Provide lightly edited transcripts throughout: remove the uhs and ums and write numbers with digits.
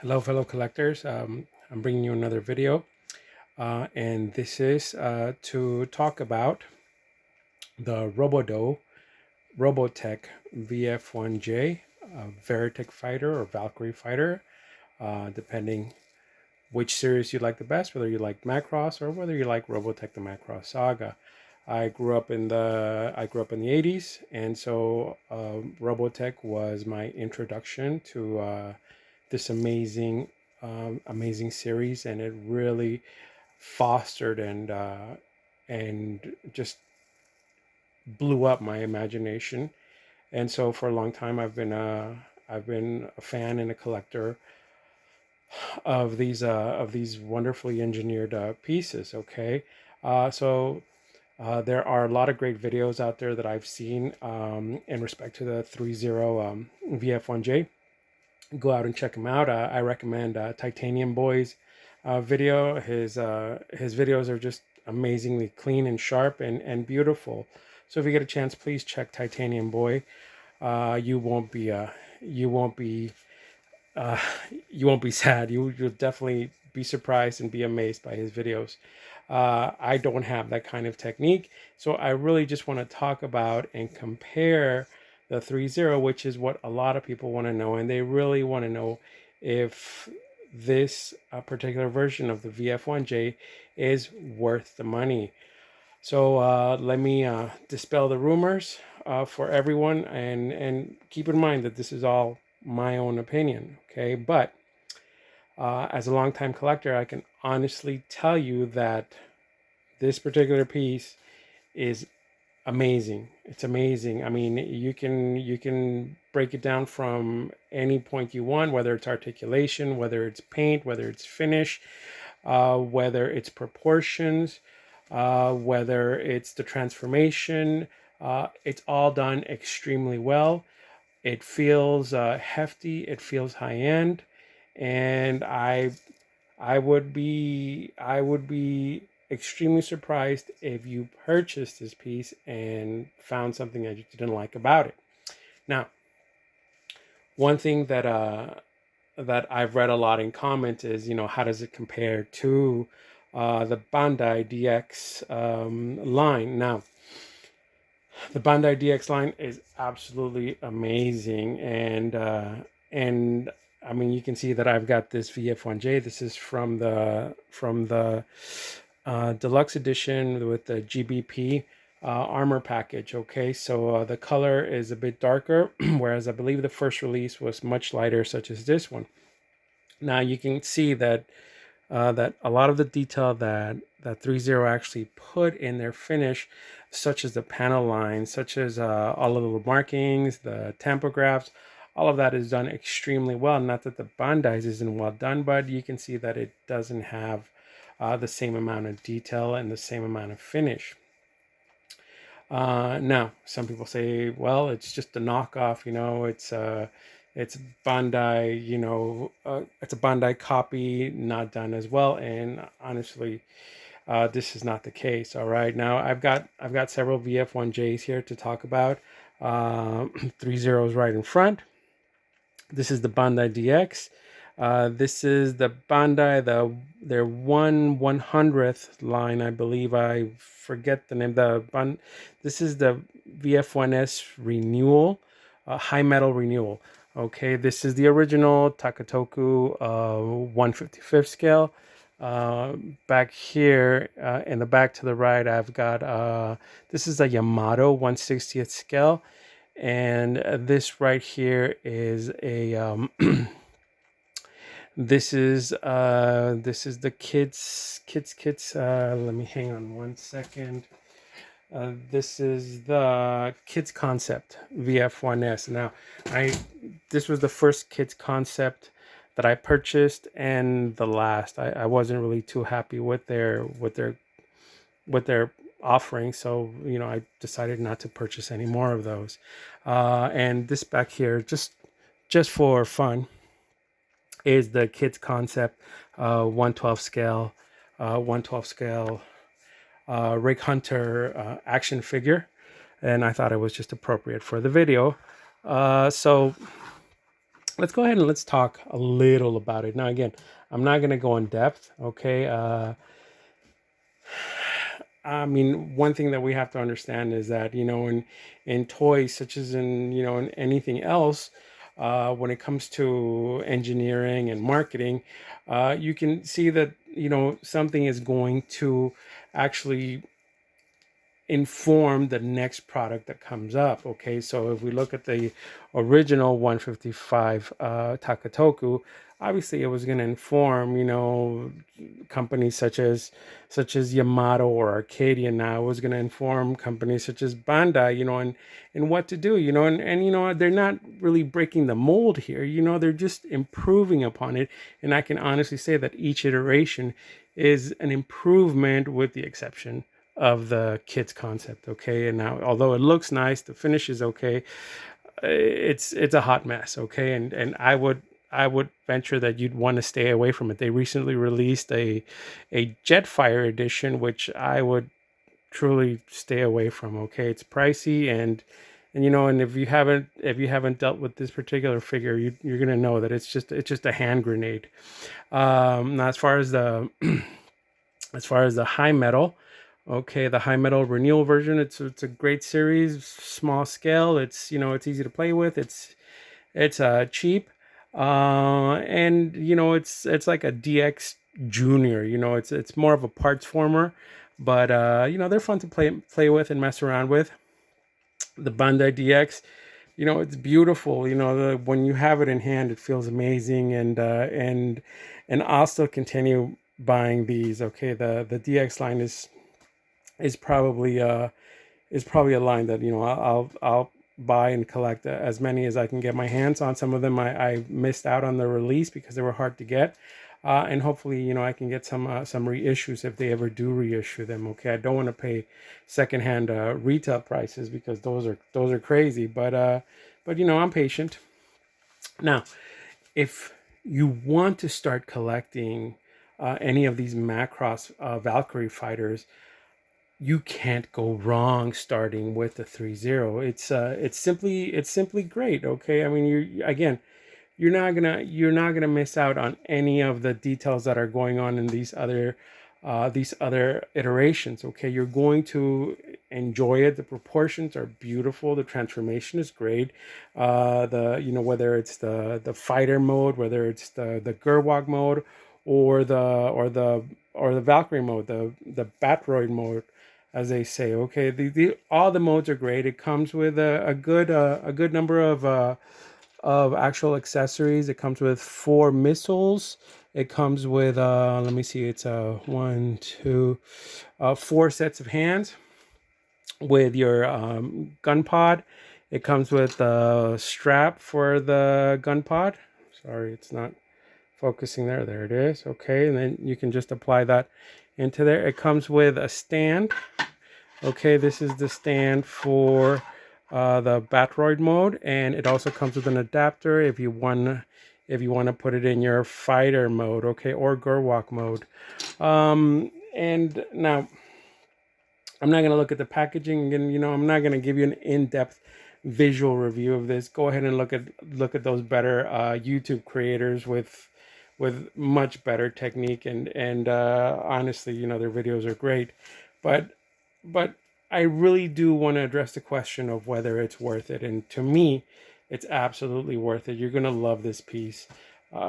Hello, fellow collectors. I'm bringing you another video, and this is to talk about the Robo-Dou Robotech VF-1J Veritech fighter or Valkyrie fighter, depending which series you like the best, whether you like Macross or whether you like Robotech the Macross Saga. I grew up in the 80s, and so Robotech was my introduction to this amazing series, and it really fostered and just blew up my imagination. And so for a long time, I've been a fan and a collector of these wonderfully engineered pieces. Okay, so there are a lot of great videos out there that I've seen in respect to the Threezero VF-1J. Go out and check him out. I recommend Titanium Boy's video. His videos are just amazingly clean and sharp and beautiful. So if you get a chance, please check Titanium Boy. You won't be you won't be uh, you won't be sad. You'll definitely be surprised and be amazed by his videos. I don't have that kind of technique, so I really just want to talk about and compare the Threezero, which is what a lot of people want to know, and they really want to know if this particular version of the VF-1J is worth the money. So let me dispel the rumors for everyone, and keep in mind that this is all my own opinion. Okay, but as a longtime collector, I can honestly tell you that this particular piece is amazing. It's amazing. I mean, you can break it down from any point you want, whether it's articulation, whether it's paint, whether it's finish, whether it's proportions, whether it's the transformation. It's all done extremely well. It feels hefty. It feels high end, and I would be extremely surprised if you purchased this piece and found something that you didn't like about it. Now, one thing that I've read a lot in comments is, how does it compare to the Bandai DX line? Now, the Bandai DX line is absolutely amazing, and I mean, you can see that I've got this VF-1J. This is from the deluxe edition with the GBP armor package. Okay, so the color is a bit darker, whereas I believe the first release was much lighter, such as this one. Now you can see that that a lot of the detail that Threezero actually put in their finish, such as the panel lines, such as all of the little markings, the tampographs, all of that is done extremely well. Not that the Bandai's isn't well done, but you can see that it doesn't have the same amount of detail and the same amount of finish. Now, some people say, well, it's just a knockoff, it's Bandai, it's a Bandai copy, not done as well. And honestly, this is not the case. All right, now I've got several VF-1Js here to talk about. Threezero's right in front. This is the Bandai DX. This is the Bandai, their 1/100th line, I believe. I forget the name. This is the VF-1S Renewal, High Metal Renewal. Okay, this is the original Takatoku 1/55th scale. Back here in the back to the right, I've got this is a Yamato 1/60th scale, and this right here is a this is the kids. Let me hang on one second. This is the kids concept VF-1S. Now, this was the first kids concept that I purchased, and the last. I wasn't really too happy with their offering, so I decided not to purchase any more of those. And this back here, just for fun, is the kids concept 1/12 scale 1/12 scale Rig Hunter action figure, and I thought it was just appropriate for the video. So let's go ahead and let's talk a little about it. Now, again, I'm not going to go in depth. Okay. I mean, one thing that we have to understand is that, in toys, such as in anything else, when it comes to engineering and marketing, you can see that, something is going to actually inform the next product that comes up. Okay, so if we look at the original 155 Takatoku, obviously it was going to inform, companies such as Yamato or Arcadia. Now it was going to inform companies such as Bandai, and what to do, and they're not really breaking the mold here. They're just improving upon it, and I can honestly say that each iteration is an improvement, with the exception of the kit's concept. Okay, and now, although it looks nice, the finish is okay, it's a hot mess. Okay, and I would venture that you'd want to stay away from it. They recently released a Jetfire edition, which I would truly stay away from. Okay, it's pricey, and if you haven't dealt with this particular figure, you're gonna know that it's just a hand grenade. Now, as far as the high metal, okay, the high metal renewal version, it's a great series, small scale. It's easy to play with. It's cheap, and it's like a DX Junior. It's more of a parts former, but they're fun to play with and mess around with. The Bandai DX, it's beautiful. When you have it in hand, it feels amazing, and I'll still continue buying these. Okay, the DX line is probably a line that I'll buy and collect as many as I can get my hands on. Some of them I missed out on the release because they were hard to get, and hopefully I can get some reissues if they ever do reissue them. Okay, I don't want to pay secondhand retail prices because those are crazy, but I'm patient. Now, if you want to start collecting any of these Macross Valkyrie fighters, you can't go wrong starting with the 3-0. It's simply great. Okay, I mean, you're not gonna miss out on any of the details that are going on in these other iterations. Okay, you're going to enjoy it. The proportions are beautiful. The transformation is great. Whether it's the fighter mode, whether it's the Gerwag mode, or the Valkyrie mode, the Batroid mode, as they say. Okay, all the modes are great. It comes with a good number of actual accessories. It comes with 4 missiles. It comes with let me see, it's one, two, 4 sets of hands with your gun pod. It comes with the strap for the gun pod. Sorry, it's not focusing there. There it is. Okay, and then you can just apply that into there. It comes with a stand. Okay, this is the stand for the Batroid mode, and it also comes with an adapter if you want to put it in your fighter mode, okay, or Gerwalk mode. And now I'm not gonna look at the packaging, and I'm not gonna give you an in-depth visual review of this. Go ahead and look at those better YouTube creators with much better technique, and honestly, their videos are great, but but I really do want to address the question of whether it's worth it. And to me, it's absolutely worth it. You're gonna love this piece.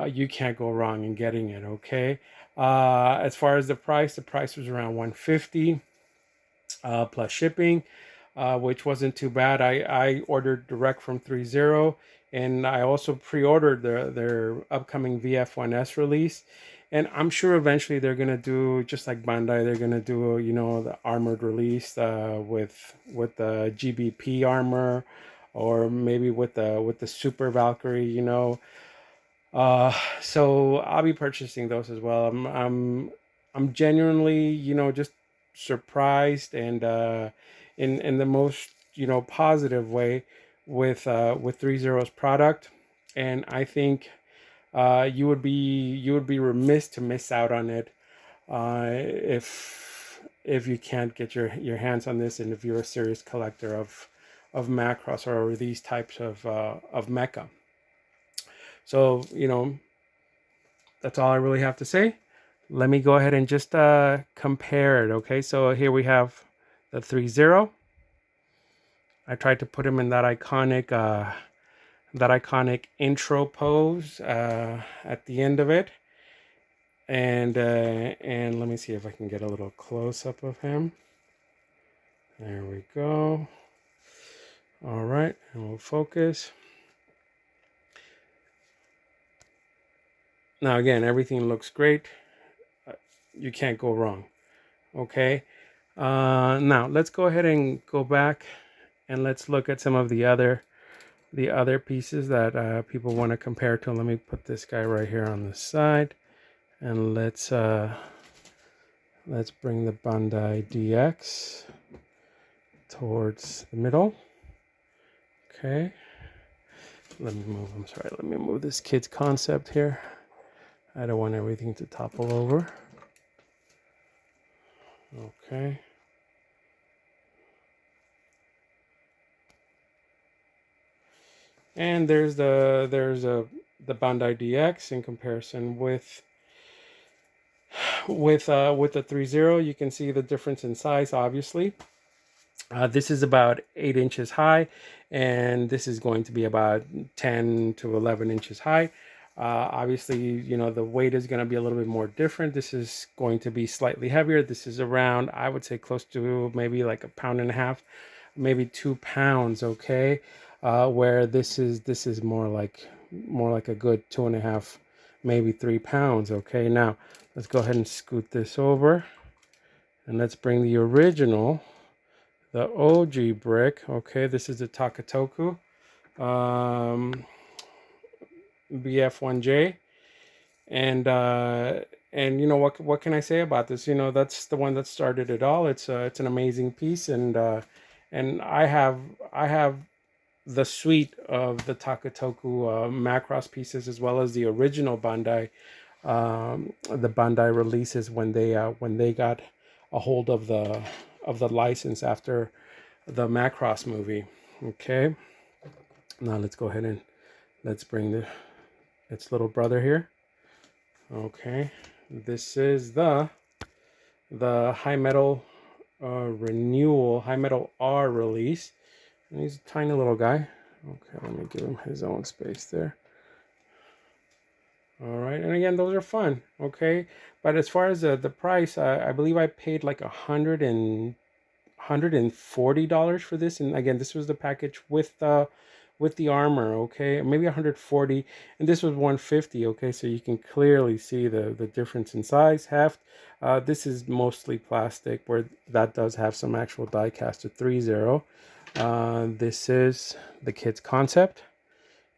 You can't go wrong in getting it. Okay. As far as the price was around 150 plus shipping, which wasn't too bad. I ordered direct from Threezero, and I also pre-ordered their upcoming VF-1S release. And I'm sure eventually they're gonna do, just like Bandai, they're gonna do the armored release with the GBP armor, or maybe with the Super Valkyrie. So I'll be purchasing those as well. I'm genuinely, just surprised, and in the most positive way with Threezero's product, and I think you would be remiss to miss out on it if you can't get your hands on this, and if you're a serious collector of Macross or these types of mecha. So, you know, that's all I really have to say. Let me go ahead and just compare it. Okay, so here we have the Threezero. I tried to put him in that iconic intro pose at the end of it, and let me see if I can get a little close up of him. There we go. All right, and we'll focus. Now again, everything looks great. You can't go wrong. Okay. Now let's go ahead and go back and let's look at some of the other pieces that people want to compare to. Let me put this guy right here on the side, and let's bring the Bandai DX towards the middle. Okay. Let me move. I'm sorry. Let me move this kid's concept here. I don't want everything to topple over. Okay. And there's the Bandai DX in comparison with the Threezero. You can see the difference in size, obviously. This is about 8 inches high, and this is going to be about 10 to 11 inches high. Obviously, you know, the weight is going to be a little bit more different. This is going to be slightly heavier. This is around, I would say, close to maybe like 1.5 pounds, maybe 2 pounds. Okay, where this is more like a good 2.5, maybe 3 pounds. Okay, now let's go ahead and scoot this over, and let's bring the original, the OG brick. Okay, this is the Takatoku VF-1J, and you know what can I say about this? You know, that's the one that started it all. It's an amazing piece, and I have the suite of the Takatoku Macross pieces, as well as the original Bandai releases when they got a hold of the license after the Macross movie. Okay, now let's go ahead and let's bring its little brother here. Okay, this is the High Metal Renewal, High Metal R release, and he's a tiny little guy. Okay, let me give him his own space there. All right, and again, those are fun. Okay, but as far as the price, I believe I paid like $140 for this, and again, this was the package with the armor. Okay, maybe 140, and this was 150. Okay, so you can clearly see the difference in size, heft. This is mostly plastic, where that does have some actual die cast to Threezero. This is the kid's concept,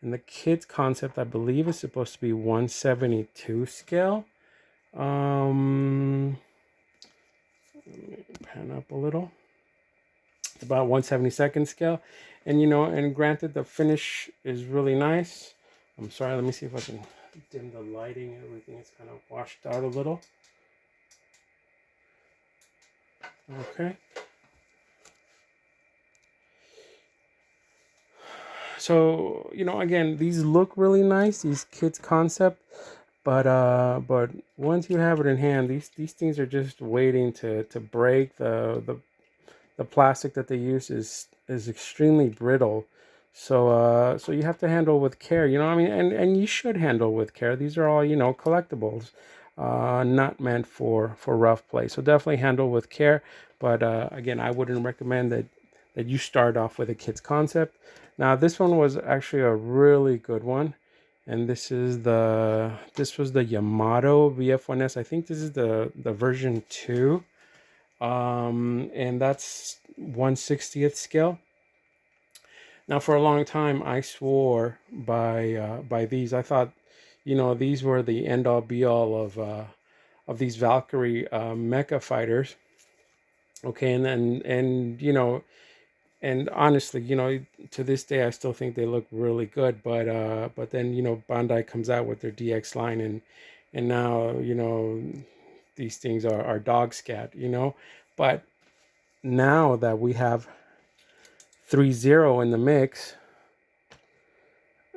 and the kid's concept, I believe, is supposed to be 172 scale. Let me pan up a little. It's about 1/72 scale, and you know, and granted, the finish is really nice. I'm sorry, let me see if I can dim the lighting. Everything is kind of washed out a little. Okay, so you know, again, these look really nice, these kids concept, but once you have it in hand, these things are just waiting to break. The plastic that they use is extremely brittle, so you have to handle with care. You know, I mean, and you should handle with care. These are all, you know, collectibles, not meant for rough play. So definitely handle with care. But again, I wouldn't recommend that you start off with a kid's concept. Now this one was actually a really good one, and this was the Yamato VF1S. I think this is the version 2. And that's 1/60th scale. Now, for a long time, I swore by these. I thought, you know, these were the end all be all of these Valkyrie mecha fighters. Okay, and you know, and honestly, you know, to this day, I still think they look really good. But then, you know, Bandai comes out with their DX line, and now, you know, these things are dog scat, you know. But now that we have Threezero in the mix,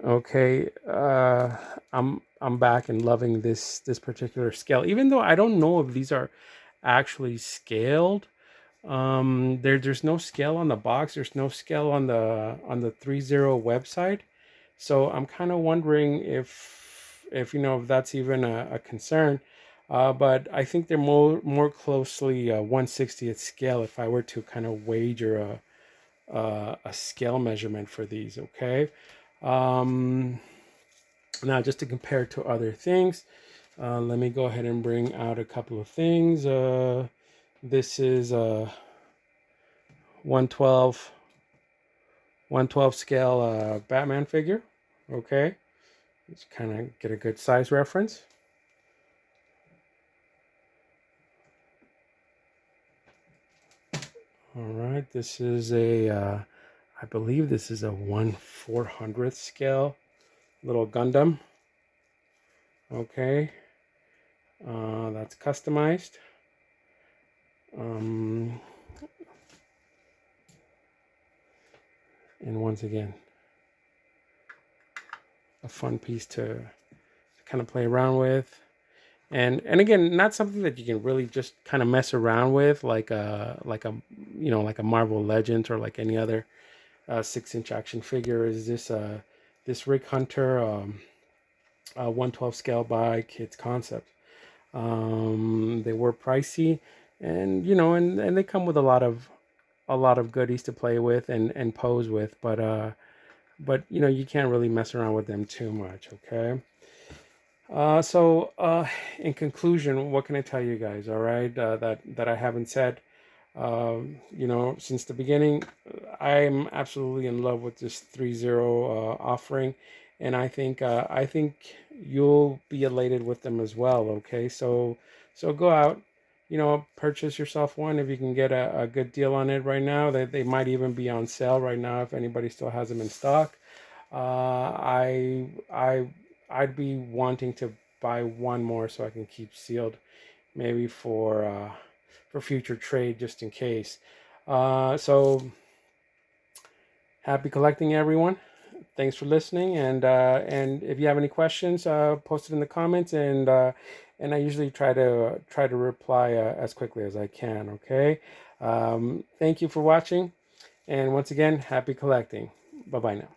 Okay, I'm back and loving this particular scale, even though I don't know if these are actually scaled. There's no scale on the box. There's no scale on the Threezero website. So I'm kind of wondering if you know if that's even a concern. But I think they're more closely 1/60th scale if I were to kind of wager a scale measurement for these. Okay. Um, Now, just to compare to other things, let me go ahead and bring out a couple of things. This is a 112 112 scale Batman figure. Okay, let's kind of get a good size reference. All right, this is I believe this is a 1/400th scale little Gundam. Okay, that's customized. Um, and once again, a fun piece to kind of play around with. And again, not something that you can really just kind of mess around with like a you know like a Marvel Legends or like any other 6-inch action figure. Is this Rick Hunter 112 scale by Kids Concept. They were pricey, and you know, and they come with a lot of goodies to play with and pose with, but you know, you can't really mess around with them too much. Okay. In conclusion, what can I tell you guys? All right, that I haven't said. You know, since the beginning, I'm absolutely in love with this Threezero offering, and I think you'll be elated with them as well. Okay, so go out, you know, purchase yourself one if you can get a good deal on it right now. They might even be on sale right now if anybody still has them in stock. I I'd be wanting to buy one more so I can keep sealed, maybe for future trade just in case. So happy collecting, everyone. Thanks for listening, and if you have any questions, post it in the comments, and I usually try to reply as quickly as I can. Okay. Thank you for watching, and once again, happy collecting. Bye bye now.